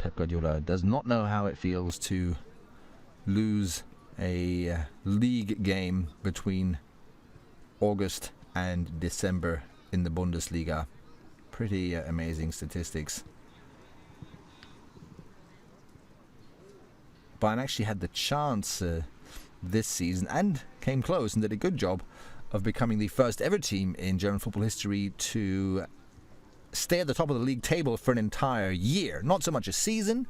Pep Guardiola does not know how it feels to lose a league game between August and December in the Bundesliga. Pretty amazing statistics. Bayern actually had the chance this season and came close and did a good job of becoming the first ever team in German football history to stay at the top of the league table for an entire year. Not so much a season,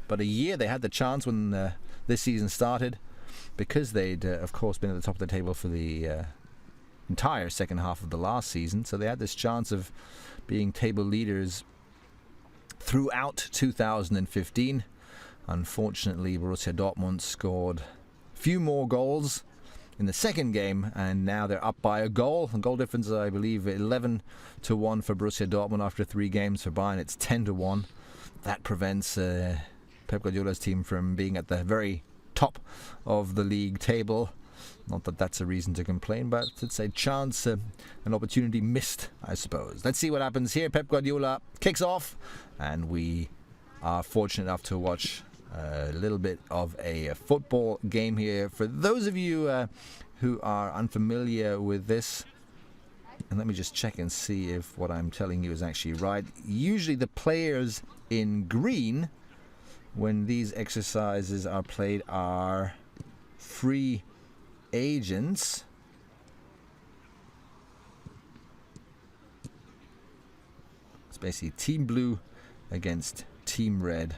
but a year. They had the chance when this season started, because they'd, of course, been at the top of the table for the entire second half of the last season. So they had this chance of being table leaders throughout 2015. Unfortunately, Borussia Dortmund scored a few more goals in the second game, and now they're up by a goal. The goal difference, I believe, 11-1 for Borussia Dortmund after 3 games. For Bayern, it's 10-1. That prevents Pep Guardiola's team from being at the very top of the league table. Not that that's a reason to complain, but it's a chance, an opportunity missed, I suppose. Let's see what happens here. Pep Guardiola kicks off, and we are fortunate enough to watch a little bit of a football game here. For those of you who are unfamiliar with this, and let me just check and see if what I'm telling you is actually right. Usually the players in green, when these exercises are played, are free agents. It's basically Team Blue against Team Red.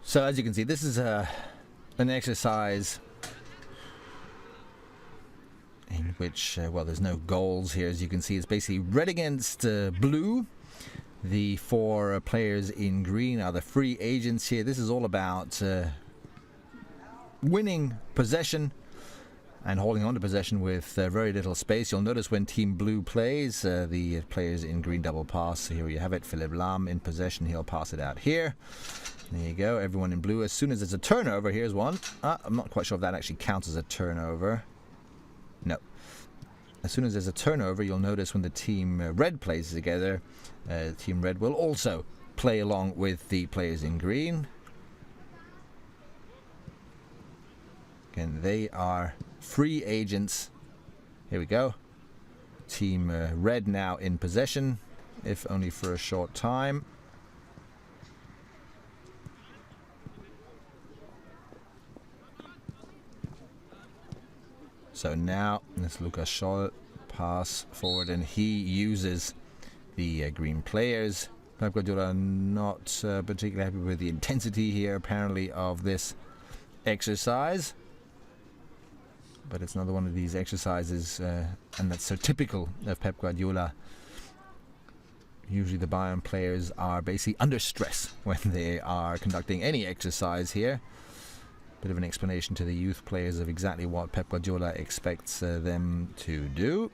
So as you can see, this is an exercise in which, well, there's no goals here. As you can see, it's basically red against blue. The 4 players in green are the free agents here. This is all about winning possession and holding on to possession with very little space. You'll notice when Team Blue plays, the players in green double pass. Here you have it, Philipp Lahm in possession. He'll pass it out here. There you go, everyone in blue. As soon as it's a turnover, here's one. I'm not quite sure if that actually counts as a turnover. No. As soon as there's a turnover, you'll notice when the Team Red plays together, Team Red will also play along with the players in green. Again, they are free agents. Here we go. Team Red now in possession, if only for a short time. So now this Lukas Scholl pass forward, and he uses the green players. Pep Guardiola not particularly happy with the intensity here, apparently, of this exercise. But it's another one of these exercises, and that's so typical of Pep Guardiola. Usually the Bayern players are basically under stress when they are conducting any exercise here. Bit of an explanation to the youth players of exactly what Pep Guardiola expects them to do.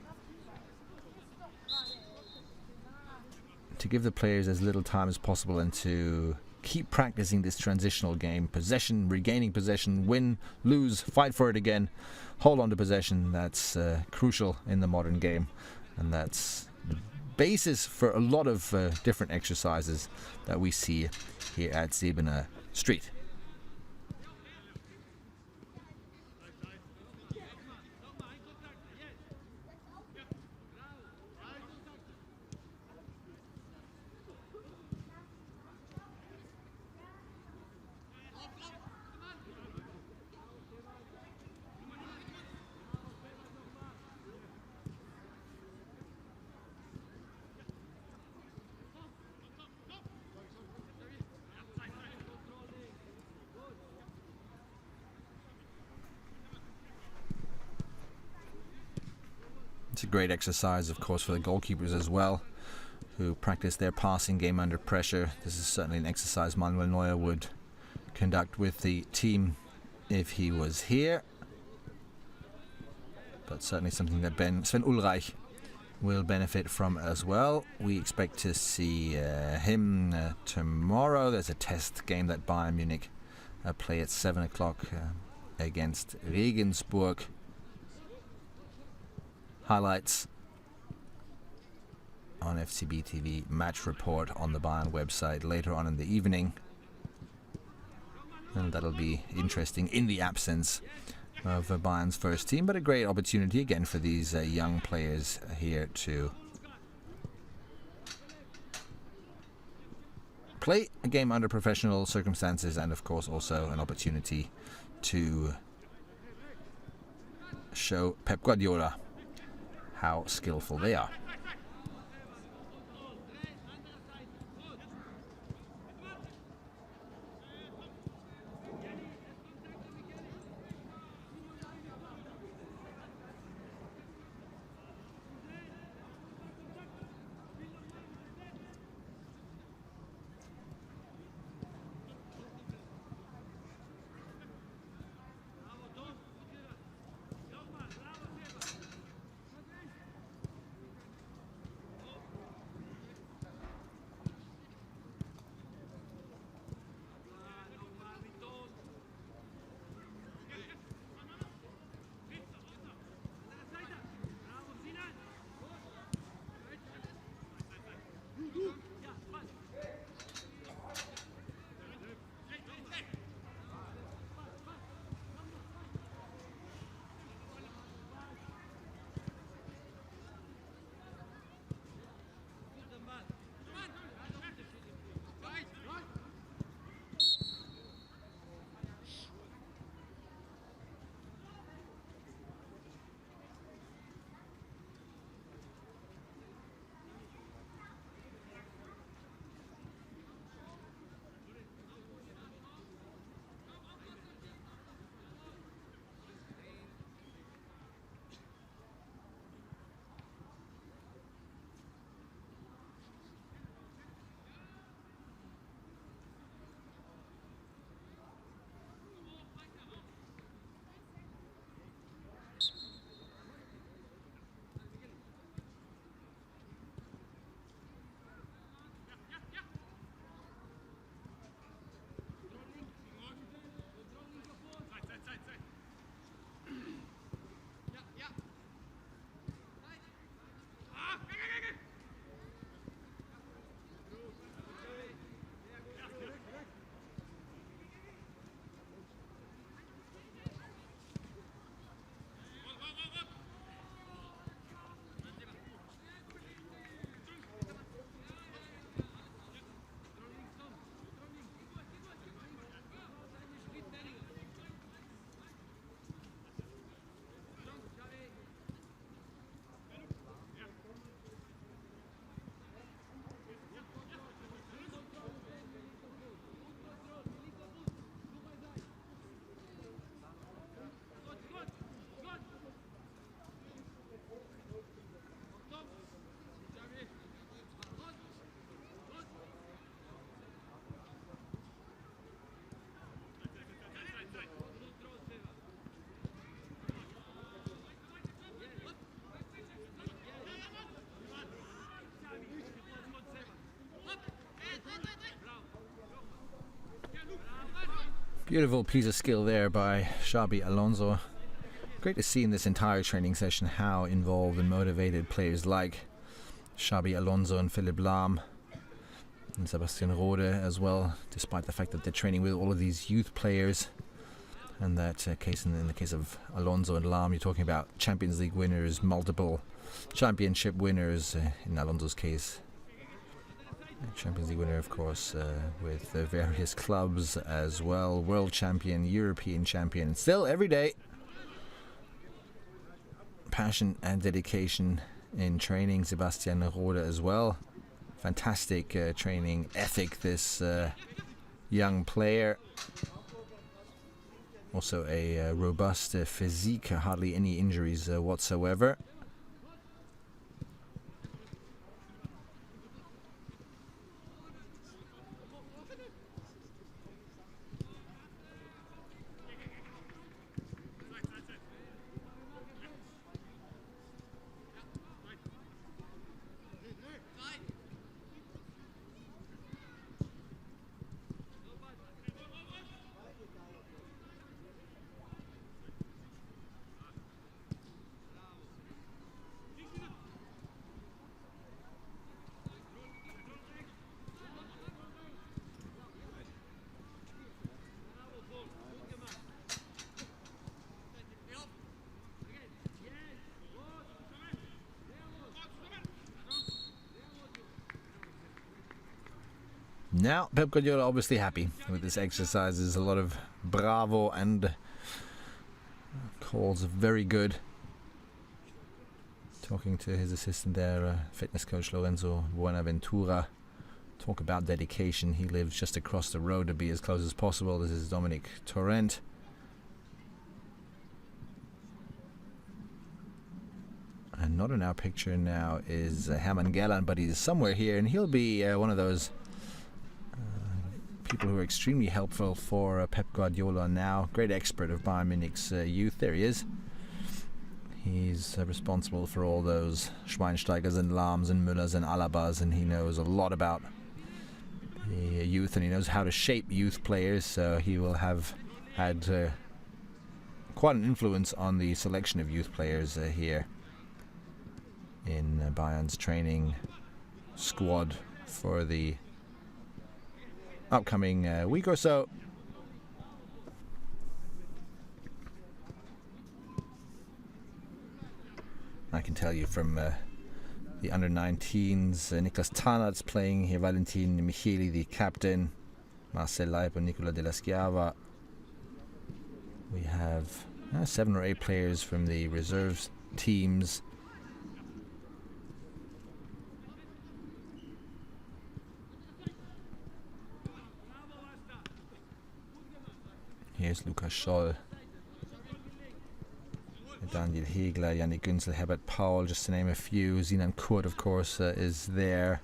To give the players as little time as possible and to keep practicing this transitional game. Possession, regaining possession, win, lose, fight for it again, hold on to possession. That's crucial in the modern game, and that's basis for a lot of different exercises that we see here at Sebener Street. It's a great exercise, of course, for the goalkeepers as well, who practice their passing game under pressure. This is certainly an exercise Manuel Neuer would conduct with the team if he was here. But certainly something that Sven Ulreich will benefit from as well. We expect to see him tomorrow. There's a test game that Bayern Munich play at 7 o'clock against Regensburg. Highlights on FCB TV match report on the Bayern website later on in the evening. And that'll be interesting in the absence of Bayern's first team, but a great opportunity again for these young players here to play a game under professional circumstances, and of course also an opportunity to show Pep Guardiola how skillful they are. Beautiful piece of skill there by Xabi Alonso. Great to see in this entire training session how involved and motivated players like Xabi Alonso and Philipp Lahm and Sebastian Rode as well, despite the fact that they're training with all of these youth players. And that in the case of Alonso and Lahm, you're talking about Champions League winners, multiple championship winners. In Alonso's case, Champions League winner, of course, with various clubs as well. World champion, European champion. Still, every day, passion and dedication in training. Sebastian Rode as well. Fantastic training ethic, this young player. Also a robust physique, hardly any injuries whatsoever. Now, Pep Guardiola obviously happy with this exercise. There's a lot of bravo and calls very good. Talking to his assistant there, fitness coach Lorenzo Buenaventura. Talk about dedication. He lives just across the road to be as close as possible. This is Dominic Torrent. And not in our picture now is Hermann Gellan, but he's somewhere here, and he'll be one of those people who are extremely helpful for Pep Guardiola now. Great expert of Bayern Munich's youth. There he is. He's responsible for all those Schweinsteigers and Lahms and Müllers and Alabas, and he knows a lot about the youth, and he knows how to shape youth players, so he will have had quite an influence on the selection of youth players here in Bayern's training squad for the upcoming week or so. I can tell you from the under-19s, Niklas Tarnaert's playing here, Valentin Micheli, the captain, Marcel Leip and Nicola Della Schiava. We have 7 or 8 players from the reserves teams. Here's Lukas Scholl, Daniel Hegler, Yannick Günzel, Herbert Paul, just to name a few. Sinan Kurt, of course, is there.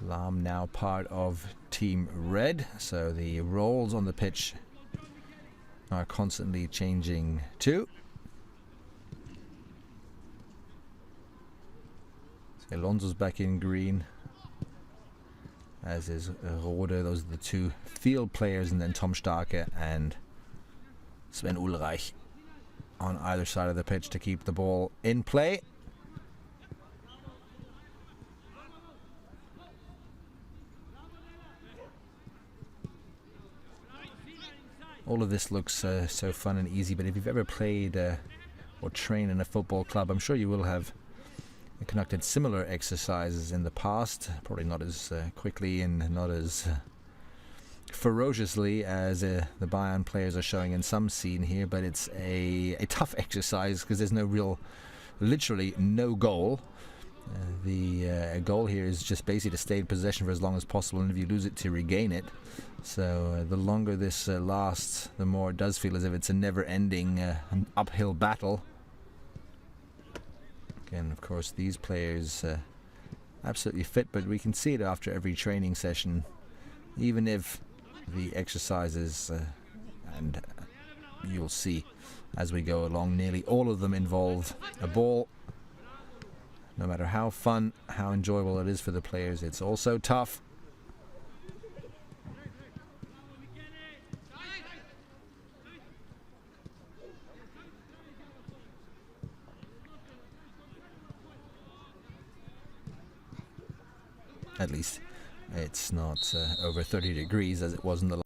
Lahm now part of Team Red, so the roles on the pitch are constantly changing too. So Alonso's back in green, as is Rode. Those are the 2 field players, and then Tom Starke and Sven Ulreich on either side of the pitch to keep the ball in play. All of this looks so fun and easy, but if you've ever played or trained in a football club, I'm sure you will have conducted similar exercises in the past, probably not as quickly and not as ferociously as the Bayern players are showing in some scene here, but it's a tough exercise because there's literally no goal. The goal here is just basically to stay in possession for as long as possible, and if you lose it, to regain it. So the longer this lasts, the more it does feel as if it's a never-ending uphill battle. Again, of course, these players absolutely fit, but we can see it after every training session, even if the exercises, and you'll see as we go along, nearly all of them involve a ball. No matter how fun, how enjoyable it is for the players, it's also tough. At least it's not over 30 degrees as it was in the